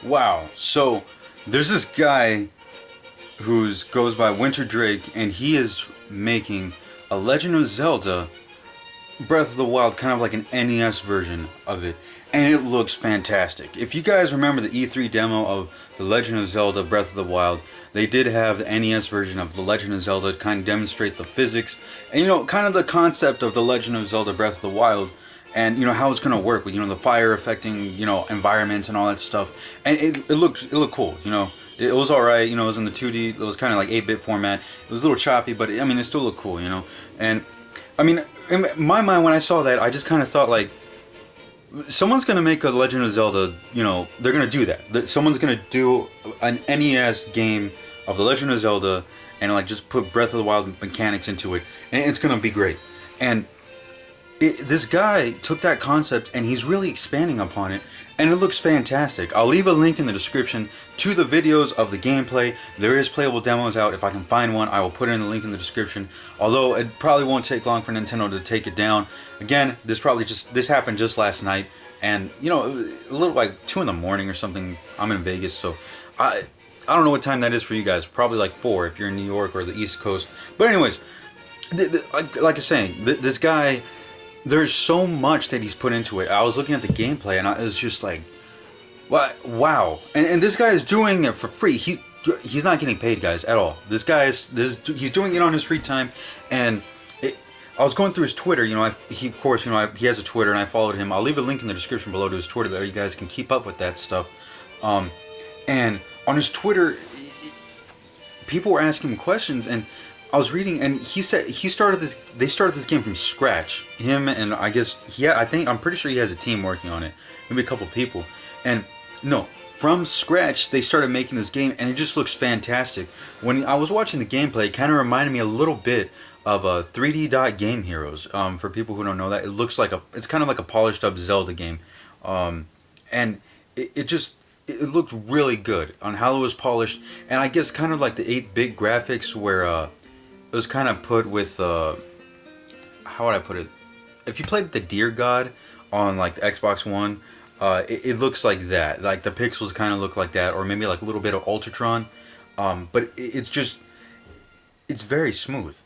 Wow. So there's this guy who goes by Winterdrake, and he is making a Legend of Zelda Breath of the Wild, kind of like an NES version of it, and it looks fantastic. If you guys remember the E3 demo of The Legend of Zelda Breath of the Wild, they did have the NES version of The Legend of Zelda to kind of demonstrate the physics and, kind of the concept of The Legend of Zelda Breath of the Wild, and how it's gonna work with the fire affecting environments and all that stuff. And it looked cool. It was alright. It was in the 2D. It was kind of like 8-bit format. It was a little choppy, but I mean, it still looked cool. And I mean, in my mind, when I saw that, I just kind of thought, like, someone's gonna make a Legend of Zelda. They're gonna do that. Someone's gonna do an NES game of the Legend of Zelda and like just put Breath of the Wild mechanics into it, and it's gonna be great. And this guy took that concept and he's really expanding upon it, and it looks fantastic. I'll leave a link in the description to the videos of the gameplay. There is playable demos out. If I can find one, I will put in the link in the description. Although it probably won't take long for Nintendo to take it down. Again, this happened just last night, and a little like 2 in the morning or something. I'm in Vegas, so I don't know what time that is for you guys. Probably like 4 if you're in New York or the East Coast. But anyways, like I was saying, this guy. There's so much that he's put into it. I was looking at the gameplay and I was just like, what? Wow. And this guy is doing it for free. He's not getting paid, guys, at all. He's doing it on his free time. And I was going through his Twitter. He has a Twitter, and I followed him. I'll leave a link in the description below to his Twitter there. You guys can keep up with that stuff. And on his Twitter, people were asking him questions, and I was reading, and he said they started this game from scratch. Him and I'm pretty sure he has a team working on it, maybe a couple people. And no, from scratch they started making this game, and it just looks fantastic. When I was watching the gameplay, it kind of reminded me a little bit of 3D Dot Game Heroes. For people who don't know that, it's kind of like a polished up Zelda game, and it looked really good on how it was polished, and I guess kind of like the 8-bit graphics where it was kind of put with how would I put it? If you played the Deer God on like the Xbox One, it looks like that. Like the pixels kind of look like that, or maybe like a little bit of Ultratron. But it's very smooth,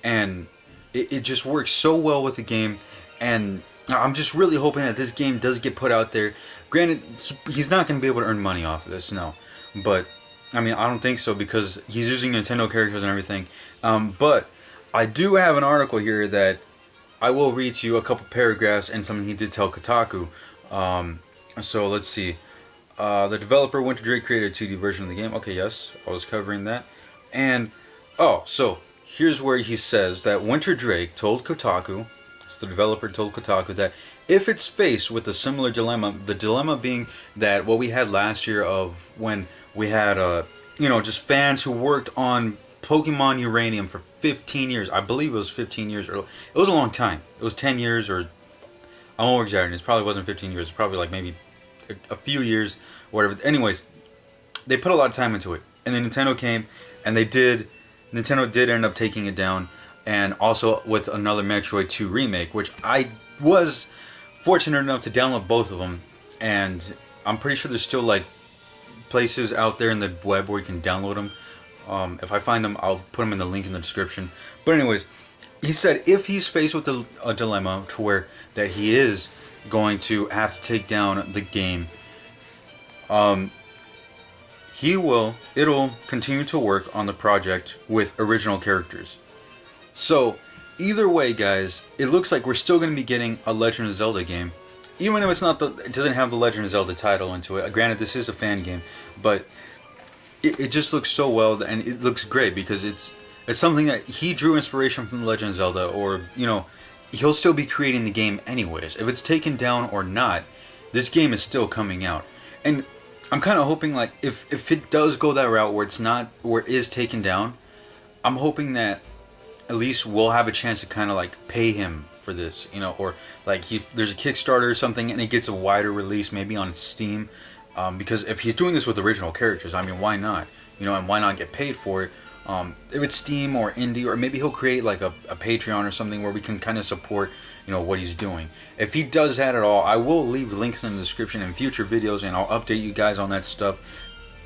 and it just works so well with the game. And I'm just really hoping that this game does get put out there. Granted, he's not going to be able to earn money off of this, no, but I mean, I don't think so, because he's using Nintendo characters and everything. But I do have an article here that I will read to you, a couple paragraphs, and something he did tell Kotaku. So let's see. The developer Winterdrake created a 2D version of the game. Okay, yes, I was covering that. And, so here's where he says that Winterdrake told Kotaku, so the developer told Kotaku, that if it's faced with a similar dilemma, the dilemma being that what we had last year of when we had, just fans who worked on Pokemon Uranium for 15 years. I believe it was 15 years. Or it was a long time. It was 10 years, or I'm over exaggerating. It probably wasn't 15 years. It's probably like maybe a few years, whatever. Anyways, they put a lot of time into it. And then Nintendo came, and Nintendo did end up taking it down. And also with another Metroid 2 remake, which I was fortunate enough to download both of them. And I'm pretty sure there's still like places out there in the web where you can download them. If I find them, I'll put them in the link in the description. But anyways, he said if he's faced with a dilemma to where that he is going to have to take down the game, it'll continue to work on the project with original characters. So either way, guys, it looks like we're still going to be getting a Legend of Zelda game. Even if it doesn't have the Legend of Zelda title into it. Granted, this is a fan game, but it just looks so well, and it looks great because it's something that he drew inspiration from the Legend of Zelda, or he'll still be creating the game anyways. If it's taken down or not, this game is still coming out, and I'm kind of hoping, like, if it does go that route where it is taken down, I'm hoping that at least we'll have a chance to kind of like pay him for this, or like there's a Kickstarter or something, and it gets a wider release, maybe on Steam, because if he's doing this with original characters, I mean, why not? And why not get paid for it? if it's Steam or indie, or maybe he'll create like a Patreon or something where we can kind of support, what he's doing. If he does that at all, I will leave links in the description in future videos, and I'll update you guys on that stuff.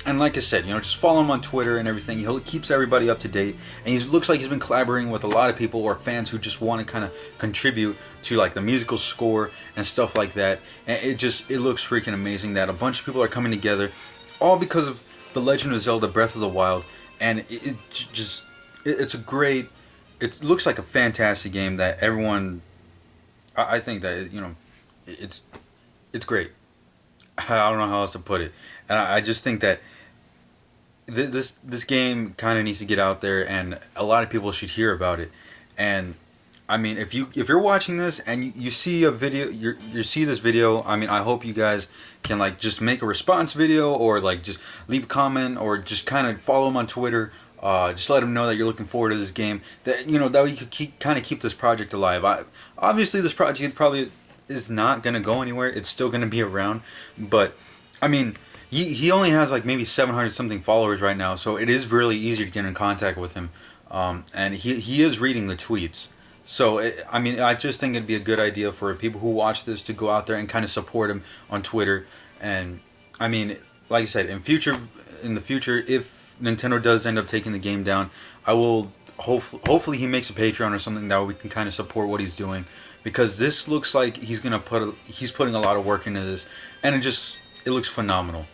And like I said, just follow him on Twitter and everything. He keeps everybody up to date, and he looks like he's been collaborating with a lot of people or fans who just want to kind of contribute to like the musical score and stuff like that. And it looks freaking amazing that a bunch of people are coming together, all because of The Legend of Zelda: Breath of the Wild. And it's a great. It looks like a fantastic game that everyone. I think that it's great. I don't know how else to put it, and I just think that this game kind of needs to get out there, and a lot of people should hear about it. And I mean, if you're watching this and you see a video, you see this video, I mean, I hope you guys can like just make a response video, or like just leave a comment, or just kind of follow him on Twitter. Just let him know that you're looking forward to this game. That that we could keep this project alive. Obviously, this project probably is not gonna go anywhere. It's still gonna be around, but I mean, he only has like maybe 700 something followers right now, so it is really easy to get in contact with him, and he is reading the tweets. So I mean, I just think it'd be a good idea for people who watch this to go out there and kind of support him on Twitter. And I mean, like I said, in the future, if Nintendo does end up taking the game down, I will hopefully he makes a Patreon or something that we can kind of support what he's doing, because this looks like he's putting a lot of work into this, and it looks phenomenal.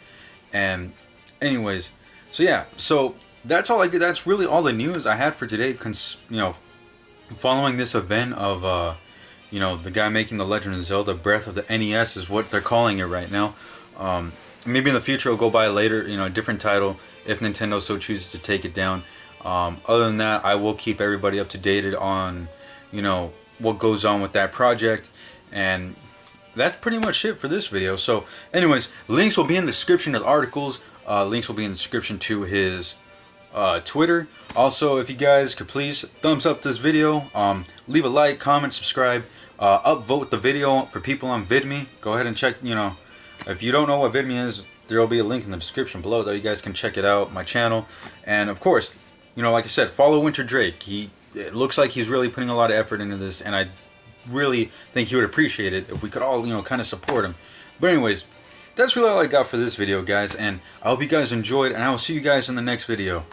And anyways, so yeah, so that's that's really all the news I had for today. Following this event of the guy making The Legend of Zelda: Breath of the NES is what they're calling it right now. Maybe in the future it'll go by later, a different title if Nintendo so chooses to take it down. Other than that, I will keep everybody up to date on, what goes on with that project. And that's pretty much it for this video. So anyways, links will be in the description of the articles. Links will be in the description to his Twitter. Also, if you guys could please thumbs up this video, leave a like, comment, subscribe, upvote the video for people on VidMe. Go ahead and check, if you don't know what VidMe is, there will be a link in the description below that you guys can check it out, my channel. And of course, like I said, follow Winterdrake. It looks like he's really putting a lot of effort into this, and I really think he would appreciate it if we could all, kind of support him. But anyways, that's really all I got for this video, guys, and I hope you guys enjoyed, and I will see you guys in the next video.